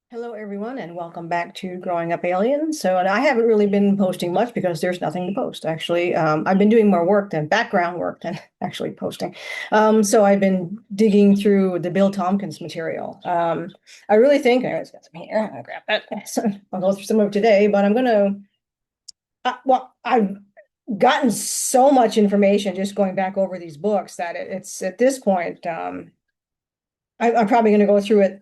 Hello, everyone, and welcome back to Growing Up Alien. And I haven't really been posting much because there's nothing to post. Actually, I've been doing more work than background work than actually posting. So I've been digging through the Bill Tompkins material. I really think I got some here. I'll grab that. So I'll go through some of it today, but I'm gonna. Well, I've gotten so much information just going back over these books that it's at this point. I'm probably going to go through it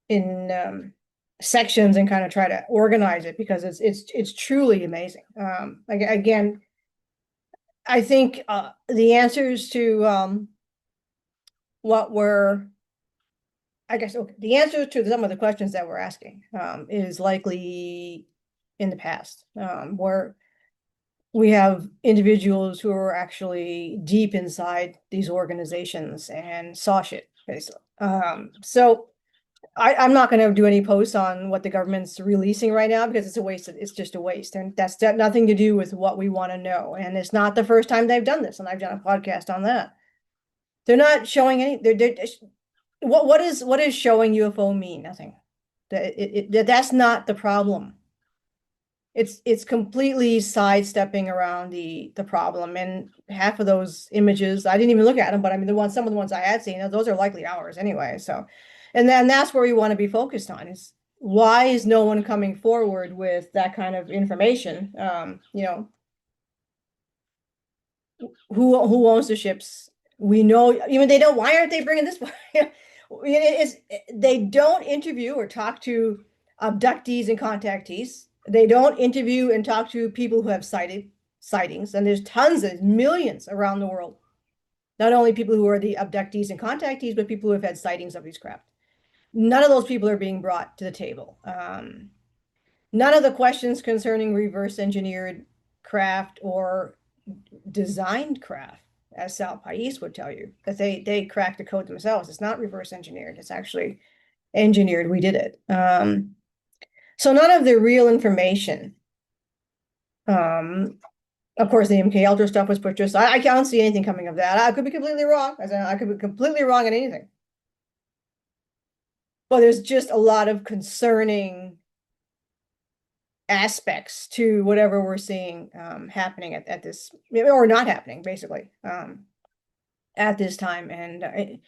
in sections and kind of try to organize it because it's truly amazing. Again, I think the answers to what we're, I guess, okay, the answer to some of the questions that we're asking is likely in the past, where we have individuals who are actually deep inside these organizations and saw shit, basically. So I'm not going to do any posts on what the government's releasing right now because it's a waste. It's just a waste. And that's nothing to do with what we want to know. And it's not the first time they've done this. And I've done a podcast on that. They're not showing any, what is showing UFO mean? Nothing. That's not the problem. It's completely sidestepping around the problem. And half of those images, I didn't even look at them, but I mean, some of the ones I had seen, those are likely ours anyway. So, and then that's where we want to be focused on is why is no one coming forward with that kind of information? Who owns the ships? We know, even they don't, why aren't they bringing this? They don't interview or talk to abductees and contactees. They don't interview and talk to people who have sightings, and there's tons of millions around the world. Not only people who are the abductees and contactees, but people who have had sightings of these craft. None of those people are being brought to the table. None of the questions concerning reverse engineered craft or designed craft, as Sal Pais would tell you, that they cracked the code themselves. It's not reverse engineered. It's actually engineered. We did it. So none of the real information. Of course, the MK Ultra stuff was purchased. I can't see anything coming of that. I could be completely wrong. I could be completely wrong on anything. But there's just a lot of concerning aspects to whatever we're seeing happening at this, or not happening, basically, at this time. And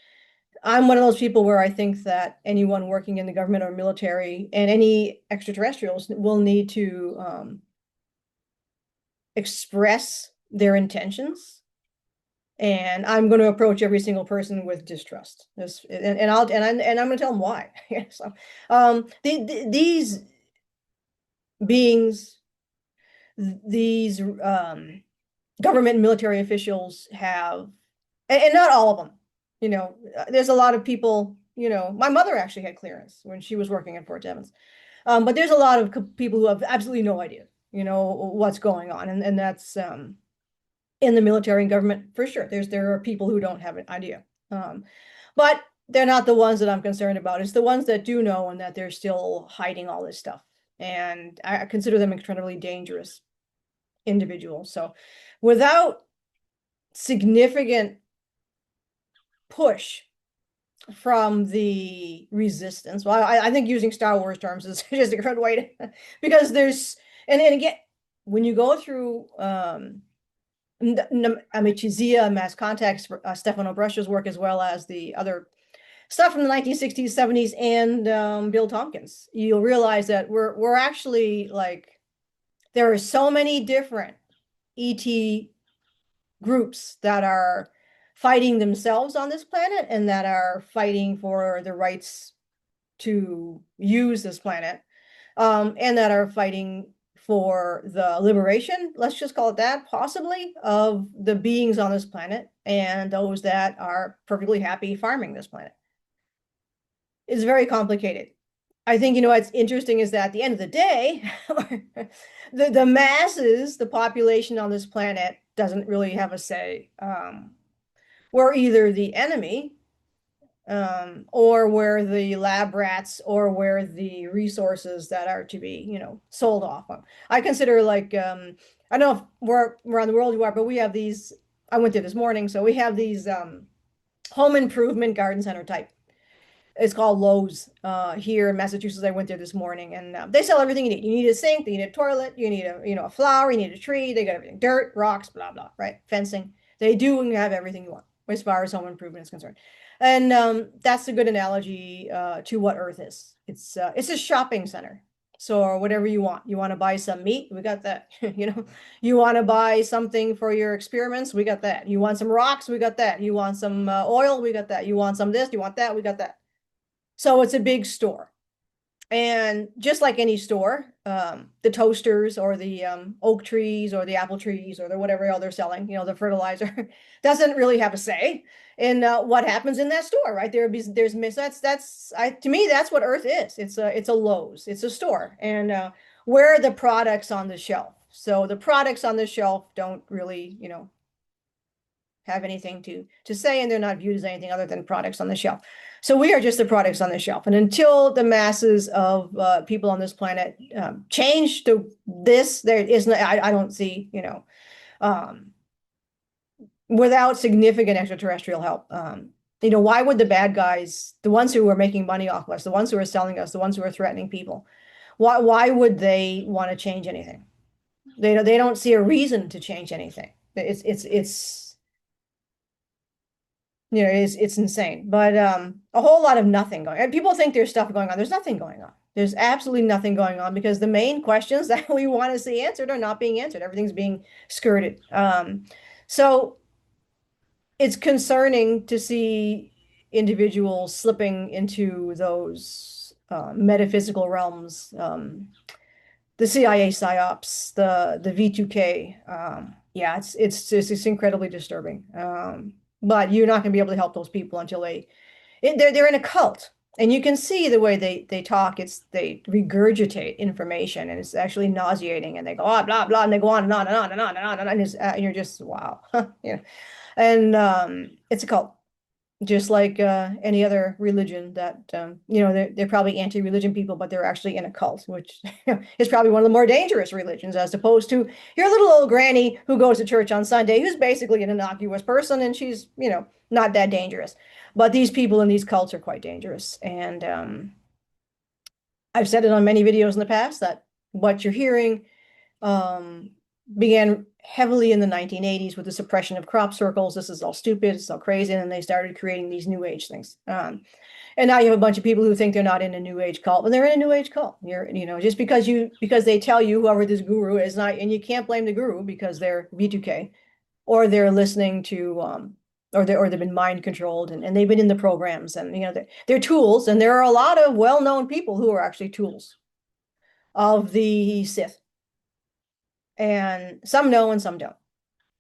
I'm one of those people where I think that anyone working in the government or military and any extraterrestrials will need to express their intentions. And I'm going to approach every single person with distrust. And I'm going to tell them why. So, these beings, these government and military officials have, and not all of them, there's a lot of people, my mother actually had clearance when she was working at Fort Evans. But there's a lot of people who have absolutely no idea, what's going on. And that's in the military and government for sure. There are people who don't have an idea. But they're not the ones that I'm concerned about. It's the ones that do know and that they're still hiding all this stuff. And I consider them incredibly dangerous individuals. So without significant push from the resistance, well, I think using Star Wars terms is just a good way to, because there's, and again, when you go through Amicizia, Mass Contacts, Stefano Brescia's work, as well as the other stuff from the 1960s, 70s, and Bill Tompkins, you'll realize that we're actually like, there are so many different ET groups that are fighting themselves on this planet and that are fighting for the rights to use this planet, and that are fighting for the liberation, let's just call it that, possibly, of the beings on this planet and those that are perfectly happy farming this planet. It's very complicated. I think, what's interesting is that at the end of the day, the masses, the population on this planet doesn't really have a say. We're either the enemy, or we're the lab rats, or we're the resources that are to be, sold off. I consider like, I don't know if we're around the world you are, but we have these, I went there this morning, so we have these home improvement garden center type It's called Lowe's here in Massachusetts. I went there this morning, and they sell everything you need. You need a sink, you need a toilet, you need a flower, you need a tree. They got everything: dirt, rocks, blah blah, right? Fencing. They do have everything you want as far as home improvement is concerned. And that's a good analogy to what Earth is. It's a shopping center. So whatever you want. You want to buy some meat, we got that. You want to buy something for your experiments, we got that. You want some rocks, we got that. You want some oil, we got that. You want some this, you want that, we got that. So it's a big store. And just like any store, the toasters or the oak trees or the apple trees or the whatever else they're selling, the fertilizer, doesn't really have a say in what happens in that store, right? There's to me, that's what Earth is. It's a Lowe's, it's a store, and where are the products on the shelf? So the products on the shelf don't really, have anything to say, and they're not viewed as anything other than products on the shelf. So we are just the products on the shelf. And until the masses of people on this planet change to this, there is no, I don't see, without significant extraterrestrial help. Why would the bad guys, the ones who are making money off us, the ones who are selling us, the ones who are threatening people, why would they want to change anything? They don't see a reason to change anything. It's insane, but a whole lot of nothing going on. And people think there's stuff going on. There's nothing going on. There's absolutely nothing going on because the main questions that we want to see answered are not being answered. Everything's being skirted. So it's concerning to see individuals slipping into those metaphysical realms. The CIA psyops, the V2K. Yeah, it's incredibly disturbing. But you're not going to be able to help those people until they're in a cult, and you can see the way they talk. They regurgitate information, and it's actually nauseating. And they go blah blah, and they go on and on and on and on and on, and you're just wow, And it's a cult, just like any other religion that they're probably anti-religion people, but they're actually in a cult, which is probably one of the more dangerous religions, as opposed to your little old granny who goes to church on Sunday, who's basically an innocuous person, and she's not that dangerous. But these people in these cults are quite dangerous, and I've said it on many videos in the past that what you're hearing began heavily in the 1980s with the suppression of crop circles. This is all stupid, it's all crazy, and then they started creating these new age things. And now you have a bunch of people who think they're not in a new age cult, but they're in a new age cult. Just because they tell you whoever this guru is, not, and you can't blame the guru because they're V2K, or they're listening to or they've been mind controlled, and they've been in the programs, and they're tools, and there are a lot of well-known people who are actually tools of the Sith. And some know and some don't.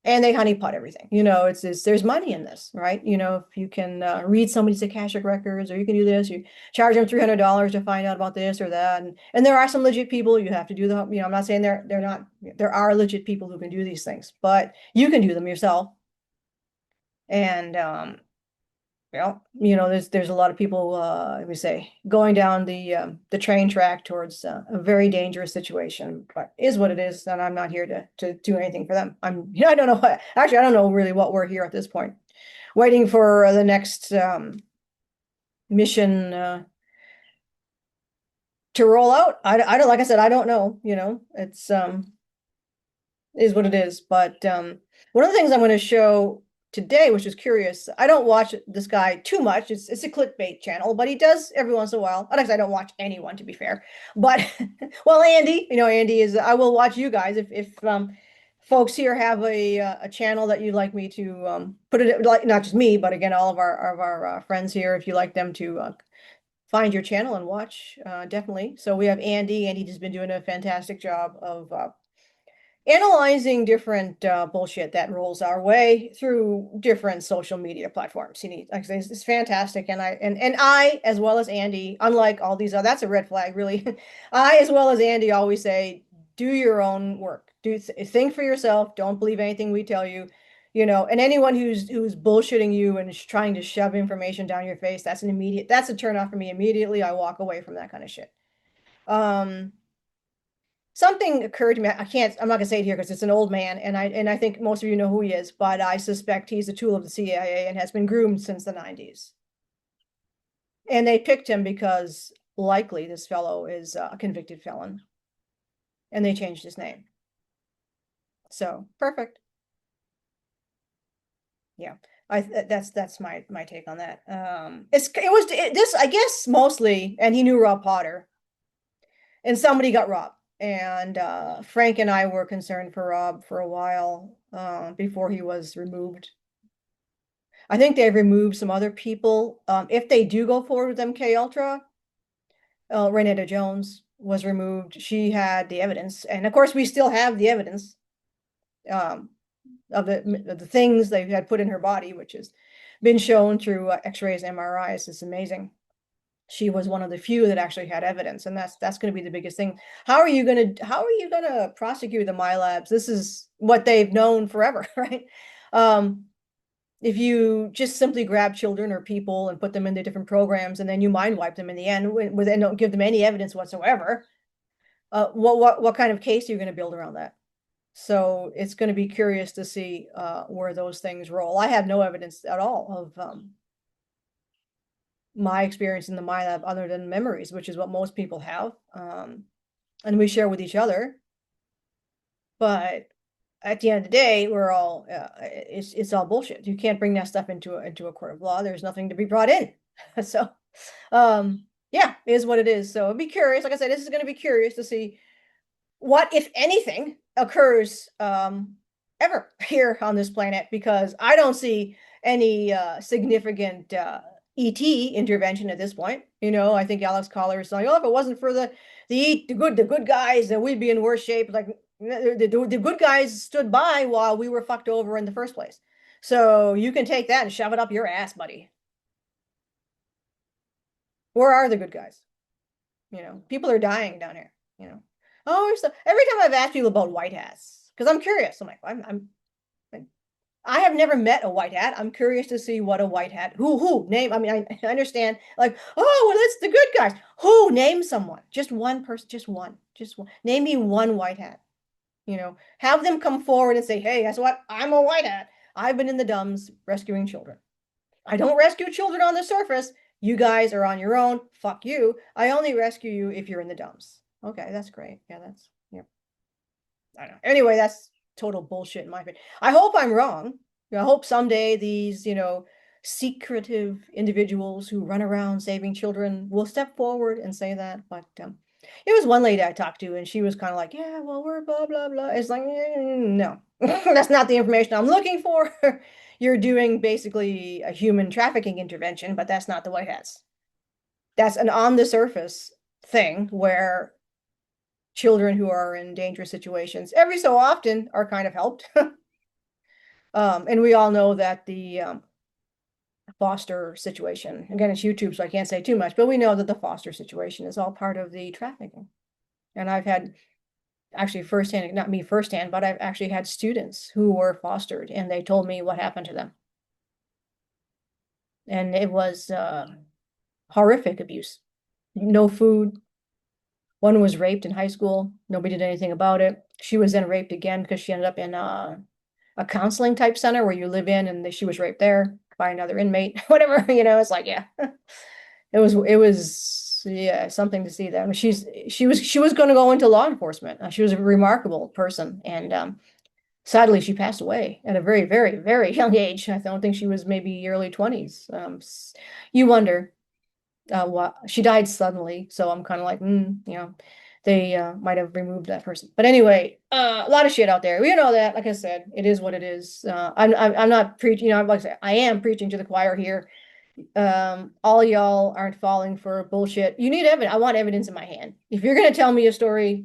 And they honeypot everything. There's money in this, right? If you can read somebody's Akashic records, or you can do this, you charge them $300 to find out about this or that. And there are some legit people. You have to do I'm not saying they're not, there are legit people who can do these things, but you can do them yourself. And there's a lot of people, we say, going down the train track towards a very dangerous situation, but is what it is, and I'm not here to do anything for them. I don't know I don't know really what we're here at this point, waiting for the next mission to roll out. I don't, like I said, I don't know. It's is what it is. But one of the things I'm going to show today, which is curious, I don't watch this guy too much. It's a clickbait channel, but he does every once in a while. I don't watch anyone, to be fair. But well, Andy, Andy is. I will watch you guys if folks here have a channel that you'd like me to put it, like, not just me, but again, all of our friends here, if you like them to find your channel and watch, definitely. So we have Andy. Andy has been doing a fantastic job of analyzing different bullshit that rolls our way through different social media platforms. Like I say, it's fantastic. And I, as well as Andy, unlike all these other, that's a red flag, really. I, as well as Andy, always say, do your own work. Think for yourself. Don't believe anything we tell you. And anyone who's bullshitting you and is trying to shove information down your face, that's a turn off for me immediately. I walk away from that kind of shit. Something occurred to me. I'm not gonna say it here because it's an old man, and I think most of you know who he is, but I suspect he's a tool of the CIA and has been groomed since the 90s. And they picked him because likely this fellow is a convicted felon. And they changed his name. So perfect. Yeah. That's my take on that. This, I guess, mostly, and he knew Rob Potter, and somebody got robbed. And Frank and I were concerned for Rob for a while before he was removed. I think they've removed some other people. If they do go forward with MK Ultra, Renetta Jones was removed. She had the evidence, and of course, we still have the evidence of the things they had put in her body, which has been shown through X-rays, MRIs. It's amazing. She was one of the few that actually had evidence, and that's going to be the biggest thing. How are you going to prosecute the MyLabs? This is what they've known forever, right? If you just simply grab children or people and put them into different programs and then you mind wipe them in the end and don't give them any evidence whatsoever, what kind of case are you going to build around that? So it's going to be curious to see where those things roll. I have no evidence at all of my experience in the MyLab other than memories, which is what most people have. And we share with each other. But at the end of the day, we're all it's all bullshit. You can't bring that stuff into a court of law. There's nothing to be brought in. So yeah, it is what it is. So I'd be curious. Like I said, this is going to be curious to see what, if anything, occurs ever here on this planet, because I don't see any significant ET intervention at this point. You know, I think Alex Collar is saying, oh, if it wasn't for the good guys, then we'd be in worse shape. Like the good guys stood by while we were fucked over in the first place. So you can take that and shove it up your ass, buddy. Where are the good guys? You know, people are dying down here, you know. Oh, every time I've asked people about white hats, because I'm curious. I'm like, I have never met a white hat. I'm curious to see what a white hat, who name. I mean, I understand, like, oh, well, that's the good guys. Who, name someone, just one person, just one. Name me one white hat. You know, have them come forward and say, hey, guess what? I'm a white hat. I've been in the dumbs rescuing children. I don't rescue children on the surface. You guys are on your own. Fuck you. I only rescue you if you're in the dumps. Okay, that's great. Yeah, yeah. I don't know. Anyway, that's total bullshit in my opinion. I hope I'm wrong. I hope someday these, secretive individuals who run around saving children will step forward and say that. But it was one lady I talked to, and she was kind of like, yeah, well, we're blah, blah, blah. It's like, no, that's not the information I'm looking for. You're doing basically a human trafficking intervention, but that's not the White Hats. That's an on the surface thing where children who are in dangerous situations every so often are kind of helped. And we all know that the foster situation, again, it's YouTube, so I can't say too much, but we know that the foster situation is all part of the trafficking. And I've had actually firsthand, not me firsthand, but I've actually had students who were fostered and they told me what happened to them. And it was horrific abuse. No food. One was raped in high school. Nobody did anything about it. She was then raped again because she ended up in a counseling type center where you live in, and she was raped there by another inmate. Whatever, it's like, yeah. It was yeah, something to see that. I mean, she was going to go into law enforcement. She was a remarkable person, and sadly, she passed away at a very, very, very young age. I don't think she was maybe early 20s. You wonder what she died suddenly, so I'm kind of like, they might have removed that person. But anyway, a lot of shit out there. We know that. Like I said, it is what it is. I'm not preaching. Like I said, I am preaching to the choir here. All y'all aren't falling for bullshit. You need evidence. I want evidence in my hand. If you're gonna tell me a story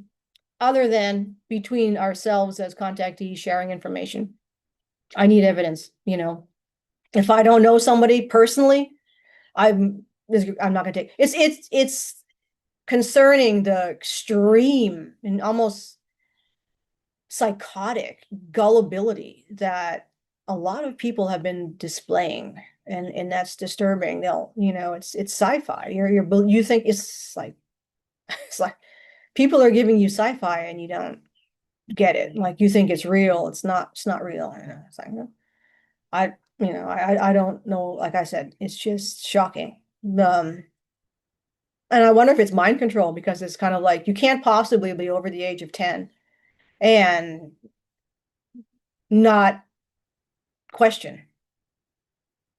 other than between ourselves as contactees sharing information, I need evidence. If I don't know somebody personally, I'm not gonna take it's concerning the extreme and almost psychotic gullibility that a lot of people have been displaying, and that's disturbing. It's sci-fi. You think it's like people are giving you sci-fi and you don't get it. Like you think it's real. It's not real. It's like, I don't know. Like I said, it's just shocking. And I wonder if it's mind control because it's kind of like you can't possibly be over the age of 10 and not question.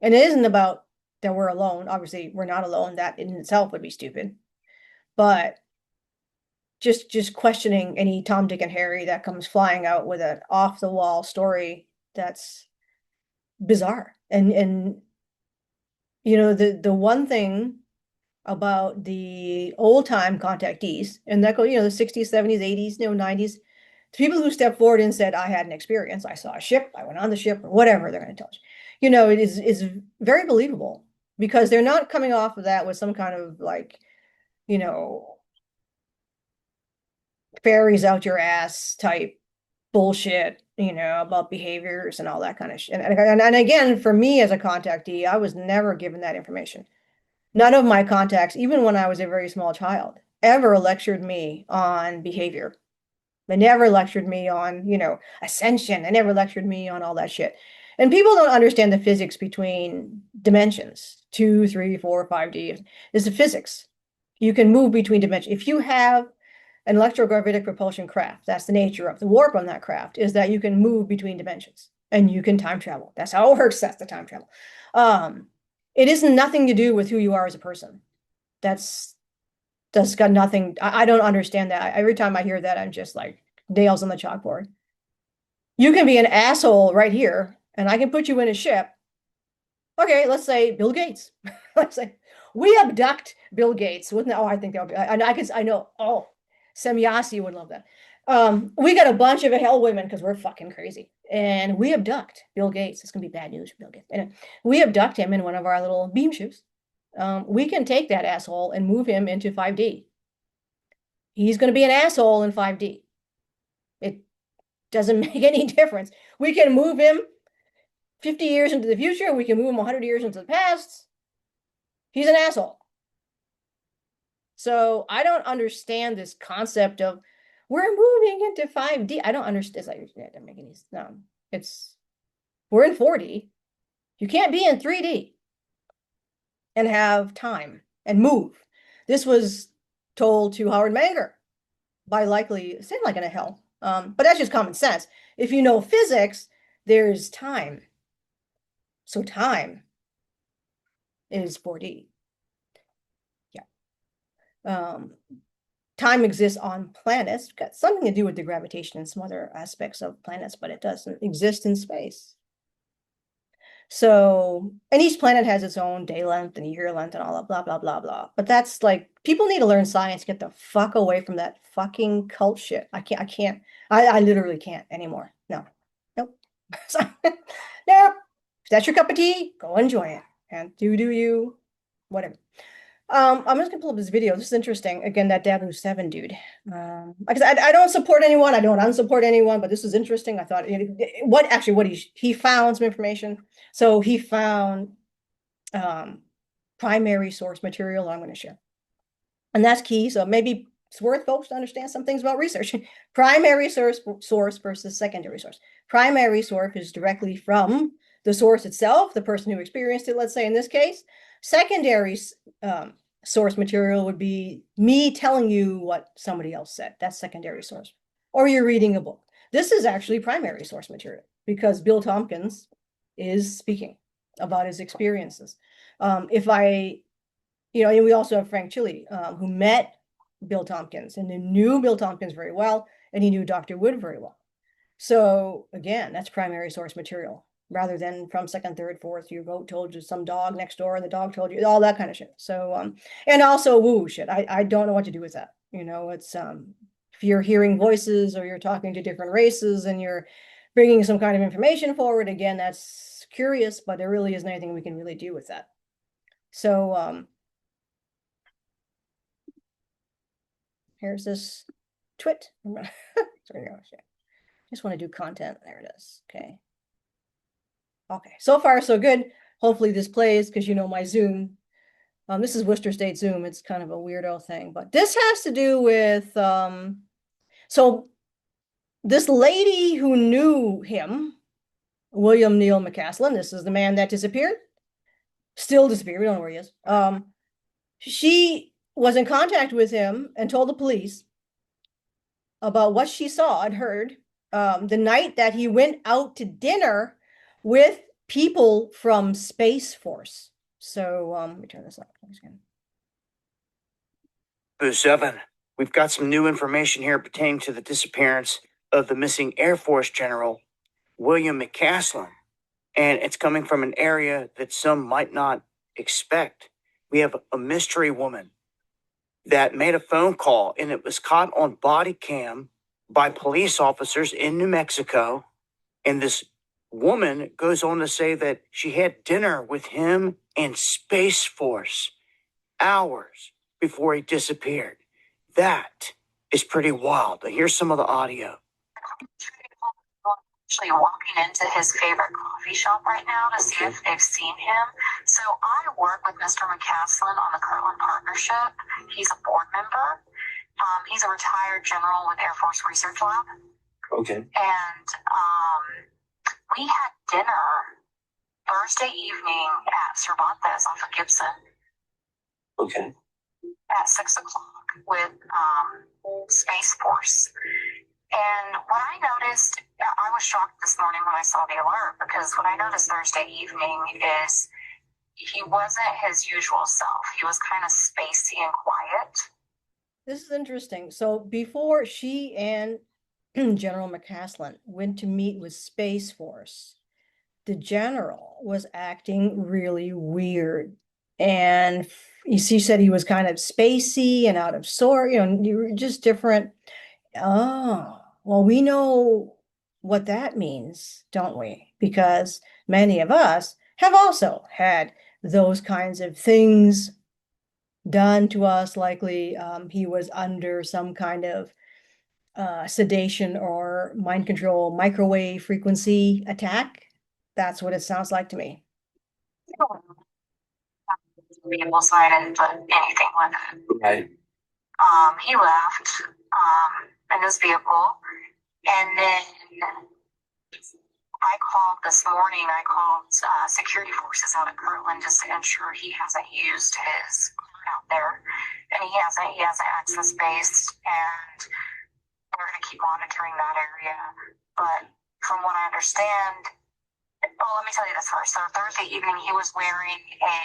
And it isn't about that we're alone. Obviously, we're not alone. That in itself would be stupid. But just questioning any Tom, Dick, and Harry that comes flying out with an off the wall story that's bizarre. And you know, the one thing about the old time contactees, and that go, you know, the 60s, 70s, 80s, you know, 90s, people who stepped forward and said, I had an experience, I saw a ship, I went on the ship, or whatever they're going to tell you. You know, it is very believable because they're not coming off of that with some kind of like, you know, fairies out your ass type bullshit, you know, about behaviors and all that kind of shit. And again, for me as a contactee, I was never given that information. None of my contacts, even when I was a very small child, ever lectured me on behavior. They never lectured me on, you know, ascension. They never lectured me on all that shit. And people don't understand the physics between dimensions, 2, 3, 4, 5D. It's the physics. You can move between dimensions. If you have an electrogravitic propulsion craft, that's the nature of the warp on that craft, is that you can move between dimensions and you can time travel. That's how it works. That's the time travel. It is nothing to do with who you are as a person. That's got nothing. I don't understand that. Every time I hear that, I'm just like nails on the chalkboard. You can be an asshole right here, and I can put you in a ship. Okay, let's say Bill Gates. Let's say we abduct Bill Gates. Wouldn't that, oh, I think that would be, I know, oh, Semyasi would love that. We got a bunch of hell women because we're fucking crazy. And we abduct Bill Gates. It's gonna be bad news for Bill Gates. And we abduct him in one of our little beam ships. We can take that asshole and move him into 5D. He's going to be an asshole in 5D. It doesn't make any difference. We can move him 50 years into the future. We can move him 100 years into the past. He's an asshole. So I don't understand this concept of we're moving into 5D. I don't understand. It doesn't make any sense. No, we're in 4D. You can't be in 3D and have time and move. This was told to Howard Menger by likely, same like in a hell. But that's just common sense. If you know physics, there's time. So time is 4D. Yeah. Time exists on planets. It's got something to do with the gravitation and some other aspects of planets, but it doesn't exist in space. So, and each planet has its own day length and year length and all that, blah, blah, blah, blah. But that's like, people need to learn science, get the fuck away from that fucking cult shit. I literally can't anymore. No, nope. Nope. If that's your cup of tea, go enjoy it. And do you, whatever. I'm just gonna pull up this video. This is interesting. Again, that Dabu7 dude. Because I don't support anyone. I don't unsupport anyone, but this is interesting. I thought what he found some information. So he found primary source material I'm going to share. And that's key. So maybe it's worth folks to understand some things about research. Primary source versus secondary source. Primary source is directly from the source itself, the person who experienced it, let's say in this case. Secondary source material would be me telling you what somebody else said. That's secondary source. Or you're reading a book. This is actually primary source material because Bill Tompkins is speaking about his experiences. And we also have Frank Chile, who met Bill Tompkins and knew Bill Tompkins very well, and he knew Dr. Wood very well. So again, that's primary source material rather than from second, third, fourth, your goat told you some dog next door and the dog told you all that kind of shit. So, and also woo shit. I don't know what to do with that. You know, it's, if you're hearing voices or you're talking to different races and you're bringing some kind of information forward, again, that's curious, but there really isn't anything we can really do with that. So, here's this twit. Just want to do content. There it is. Okay. Okay, so far so good. Hopefully this plays because you know my Zoom. This is Worcester State Zoom. It's kind of a weirdo thing, but this has to do with so this lady who knew him, William Neal McCasland. This is the man that disappeared. Still disappeared. We don't know where he is. She was in contact with him and told the police about what she saw and heard the night that he went out to dinner with people from Space Force. So let me turn this up again. 7, we've got some new information here pertaining to the disappearance of the missing Air Force General William McCasland, and it's coming from an area that some might not expect. We have a mystery woman that made a phone call, and it was caught on body cam by police officers in New Mexico. And this woman goes on to say that she had dinner with him and Space Force hours before he disappeared. That is pretty wild. Here's some of the audio. Actually walking into his favorite coffee shop right now to see if they've seen him. So I work with Mr. McCasland on the Kirtland Partnership. He's a board member. He's a retired general with Air Force Research Lab. Okay. And we had dinner Thursday evening at Cervantes off of Gibson. Okay. At 6 o'clock with Space Force. And what I noticed, I was shocked this morning when I saw the alert, because what I noticed Thursday evening is he wasn't his usual self. He was kind of spacey and quiet. This is interesting. So before she and General McCasland went to meet with Space Force, the general was acting really weird. And she said he was kind of spacey and out of sort, you were just different. Oh, well, we know what that means, don't we? Because many of us have also had those kinds of things done to us. Likely he was under some kind of sedation or mind control microwave frequency attack. That's what it sounds like to me. Vehicle, so I didn't put anything with it. Right. He left in his vehicle, and then I called this morning. I called security forces out at Kirtland just to ensure he hasn't used his card out there, and he hasn't. He has an access base, and we're going to keep monitoring that area. But from what I understand, well, let me tell you this first. So Thursday evening, he was wearing a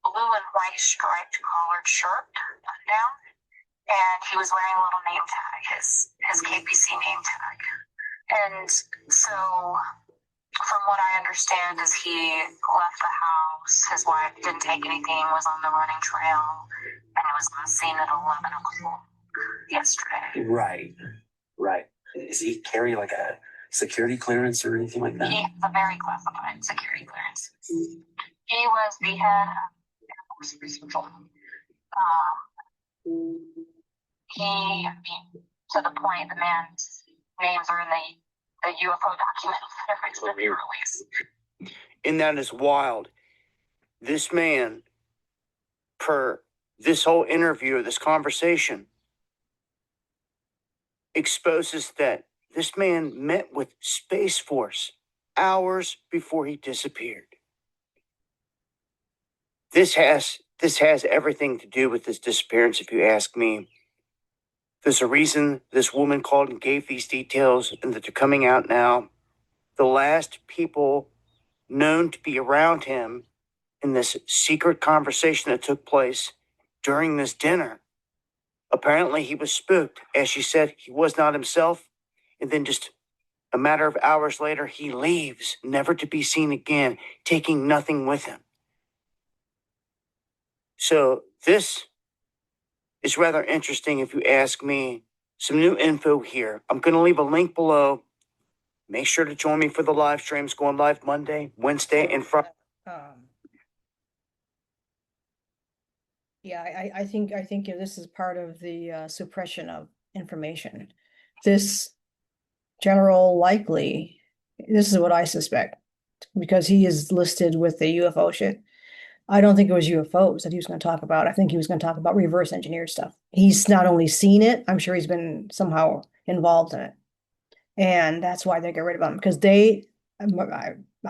blue and white striped collared shirt button down, and he was wearing a little name tag, his KPC name tag. And so from what I understand is he left the house, his wife didn't take anything, was on the running trail, and it was last seen at 11 o'clock yesterday. Right. Does he carry like a security clearance or anything like that? He has a very classified security clearance. He was the head of Air Force Research Lab. To the point, the man's names are in the UFO documents that are released. And that is wild. This man, per this whole interview, this conversation, exposes that this man met with Space Force hours before he disappeared. This has everything to do with this disappearance, if you ask me. There's a reason this woman called and gave these details, and that they're coming out now. The last people known to be around him in this secret conversation that took place during this dinner. Apparently he was spooked. As she said, he was not himself. And then just a matter of hours later, he leaves, never to be seen again, taking nothing with him. So this is rather interesting, if you ask me. Some new info here. I'm going to leave a link below. Make sure to join me for the live streams going live Monday, Wednesday, and Friday. Yeah, I think this is part of the suppression of information. This general likely, this is what I suspect, because he is listed with the UFO shit. I don't think it was UFOs that he was going to talk about. I think he was going to talk about reverse engineered stuff. He's not only seen it, I'm sure he's been somehow involved in it. And that's why they get rid of him, because I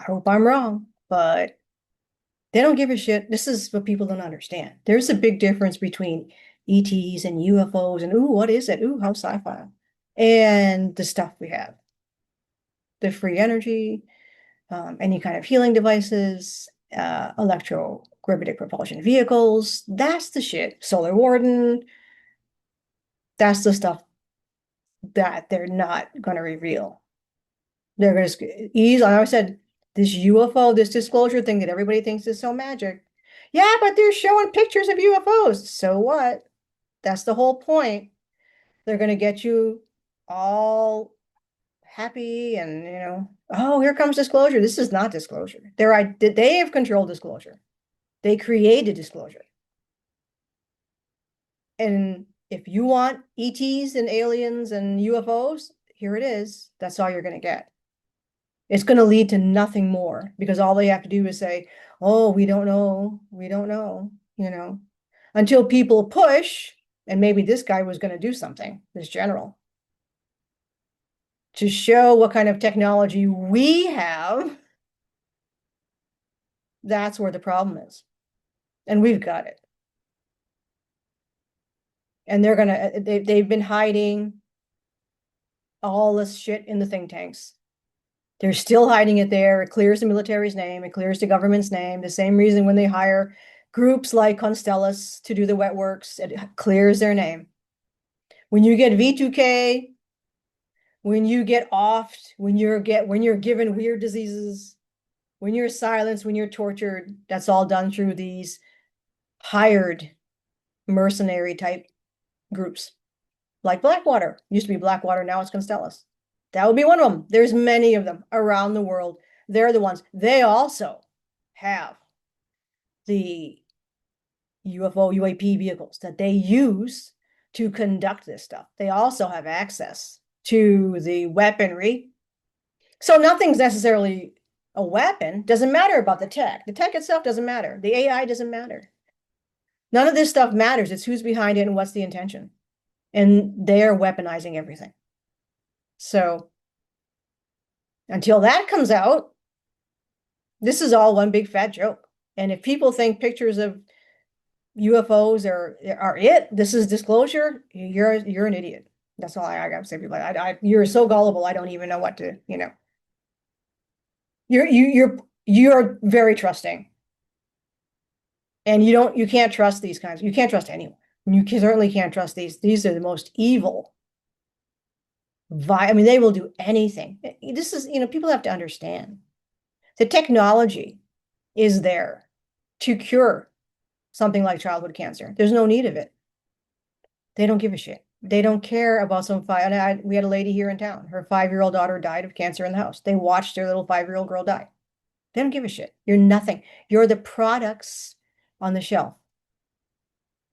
hope I'm wrong, but They don't give a shit. This is what people don't understand. There's a big difference between ETs and UFOs and, ooh, what is it? Ooh, how sci-fi. And the stuff we have. The free energy, any kind of healing devices, electrogravity propulsion vehicles. That's the shit. Solar Warden. That's the stuff that they're not going to reveal. They're going to ease. I always said this UFO, this disclosure thing that everybody thinks is so magic. Yeah, but they're showing pictures of UFOs. So what? That's the whole point. They're going to get you all happy and, oh, here comes disclosure. This is not disclosure. They have controlled disclosure. They created disclosure. And if you want ETs and aliens and UFOs, here it is. That's all you're going to get. It's going to lead to nothing more because all they have to do is say, oh, we don't know. We don't know, until people push. And maybe this guy was going to do something, this general, to show what kind of technology we have. That's where the problem is. And we've got it. And they've been hiding all this shit in the think tanks. They're still hiding it there. It clears the military's name. It clears the government's name. The same reason when they hire groups like Constellus to do the wet works, it clears their name. When you get V2K, when you get offed, when you're given weird diseases, when you're silenced, when you're tortured, that's all done through these hired mercenary type groups. Like Blackwater. Used to be Blackwater, now it's Constellus. That would be one of them. There's many of them around the world. They're the ones. They also have the UFO, UAP vehicles that they use to conduct this stuff. They also have access to the weaponry. So nothing's necessarily a weapon. Doesn't matter about the tech. The tech itself doesn't matter. The AI doesn't matter. None of this stuff matters. It's who's behind it and what's the intention. And they're weaponizing everything. So until that comes out, this is all one big fat joke. And if people think pictures of UFOs are it, this is disclosure, you're an idiot. That's all I gotta say. People, you're so gullible. I don't even know what to, You're very trusting, and you can't trust these kinds. You can't trust anyone. You certainly can't trust these. These are the most evil. I mean, they will do anything. This is, people have to understand. The technology is there to cure something like childhood cancer. There's no need of it. They don't give a shit. They don't care about we had a lady here in town. Her 5-year-old daughter died of cancer in the house. They watched their little 5-year-old girl die. They don't give a shit. You're nothing. You're the products on the shelf.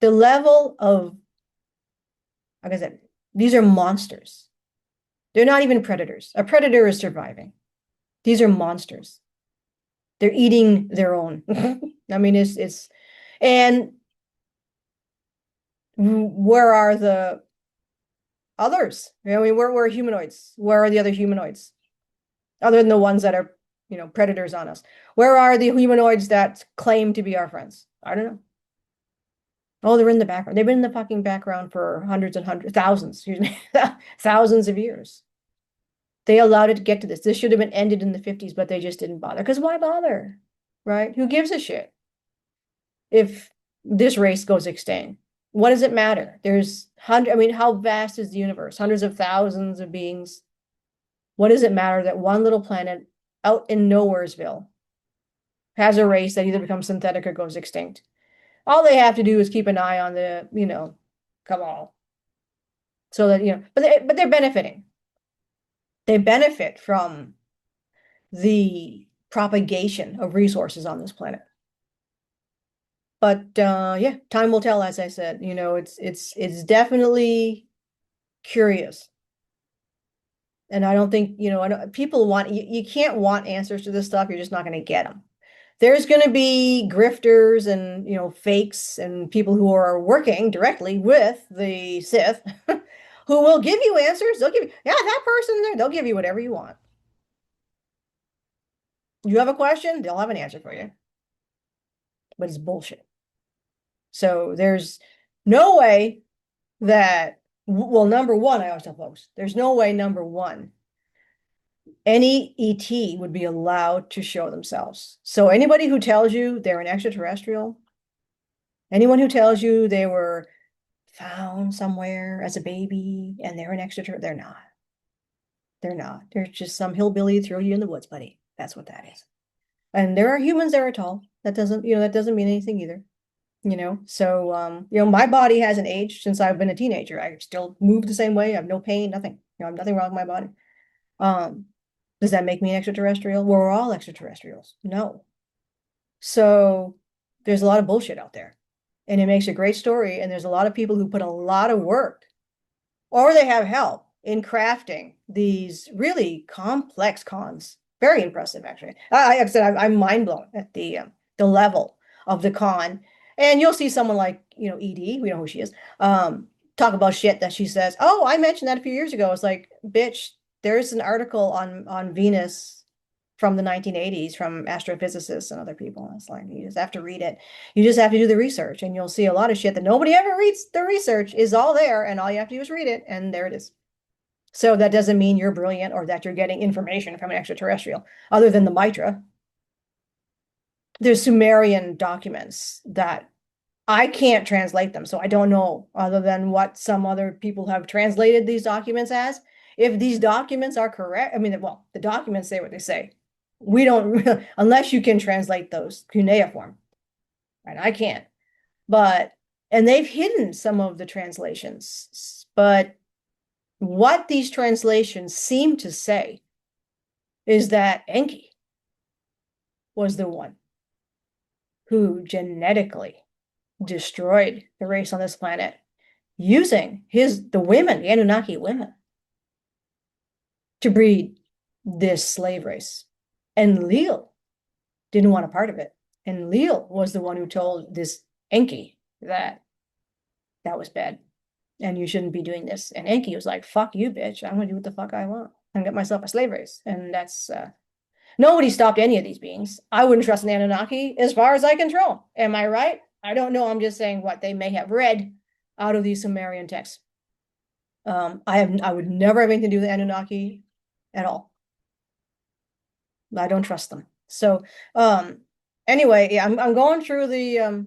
The level of, like I said, these are monsters. They're not even predators. A predator is surviving. These are monsters. They're eating their own. I mean, and where are the others? I mean, where are humanoids? Where are the other humanoids? Other than the ones that are, predators on us. Where are the humanoids that claim to be our friends? I don't know. Oh, they're in the background. They've been in the fucking background for thousands of years. They allowed it to get to this. This should have been ended in the 50s, but they just didn't bother. Because why bother? Right? Who gives a shit if this race goes extinct? What does it matter? There's how vast is the universe? Hundreds of thousands of beings. What does it matter that one little planet out in Nowheresville has a race that either becomes synthetic or goes extinct? All they have to do is keep an eye on the, cabal. So that, but they're benefiting. They benefit from the propagation of resources on this planet. But yeah, time will tell, as I said. It's definitely curious. And I don't think, people you can't want answers to this stuff. You're just not going to get them. There's going to be grifters and, fakes and people who are working directly with the Sith who will give you answers. They'll give you, yeah, that person there, they'll give you whatever you want. You have a question, they'll have an answer for you. but it's bullshit. So there's no way that, well, number one, I always tell folks, there's no way, number one, any ET would be allowed to show themselves. So anybody who tells you they're an extraterrestrial, anyone who tells you they were found somewhere as a baby and they're an extraterrestrial, they're not. They're not. They're just some hillbilly throw you in the woods, buddy. That's what that is. And there are humans that are tall. That doesn't mean anything either. So my body hasn't aged since I've been a teenager. I still move the same way. I have no pain, nothing. I have nothing wrong with my body. Does that make me an extraterrestrial? Well, we're all extraterrestrials. No. So there's a lot of bullshit out there. And it makes a great story. And there's a lot of people who put a lot of work, or they have help in crafting these really complex cons. Very impressive, actually. Like I said, I'm mind blown at the level of the con. And you'll see someone like, Edie, we know who she is, talk about shit that she says, oh, I mentioned that a few years ago. It's like, bitch, there's an article on Venus from the 1980s from astrophysicists and other people. It's like, you just have to read it. You just have to do the research, and you'll see a lot of shit that nobody ever reads. The research is all there, and all you have to do is read it, and there it is. So that doesn't mean you're brilliant or that you're getting information from an extraterrestrial, other than the Mitra. There's Sumerian documents that I can't translate them, so I don't know, other than what some other people have translated these documents as. If these documents are correct, I mean, well, the documents say what they say. We don't, unless you can translate those cuneiform, right? I can't. And they've hidden some of the translations, but what these translations seem to say is that Enki was the one who genetically destroyed the race on this planet using the women, the Anunnaki women, to breed this slave race. And Leel didn't want a part of it. And Leel was the one who told this Enki that was bad. And you shouldn't be doing this. And Enki was like, fuck you, bitch. I'm going to do what the fuck I want. And get myself a slave race. And that's, nobody stopped any of these beings. I wouldn't trust an Anunnaki as far as I can throw. Am I right? I don't know. I'm just saying what they may have read out of these Sumerian texts. I would never have anything to do with Anunnaki at all. I don't trust them. So anyway, yeah, I'm going through the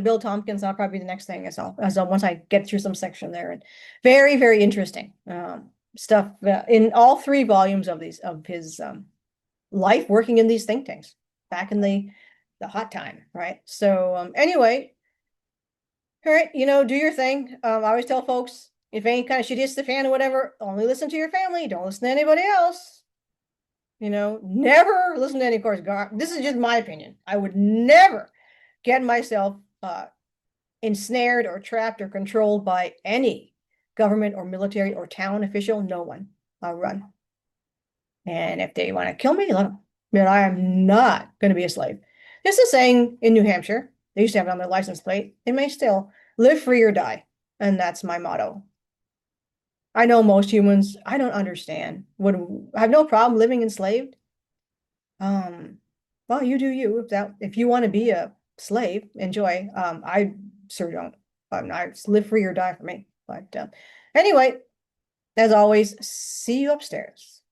Bill Tompkins. That'll probably be the next thing as once I get through some section there. And very, very interesting stuff in all 3 volumes of his life working in these think tanks back in the hot time, right? So anyway, all right, do your thing. I always tell folks, if any kind of shit hits the fan or whatever, only listen to your family. Don't listen to anybody else. Never listen to any course. This is just my opinion. I would never get myself ensnared or trapped or controlled by any government or military or town official. No one. I'll run. And if they want to kill me, let them. But I am not going to be a slave. Just a saying in New Hampshire, they used to have it on their license plate. It may still live free or die. And that's my motto. I know most humans, I don't understand. I have no problem living enslaved. Well, you do you. If you want to be a slave, enjoy. I sure don't. I live free or die for me. But anyway, as always, see you upstairs.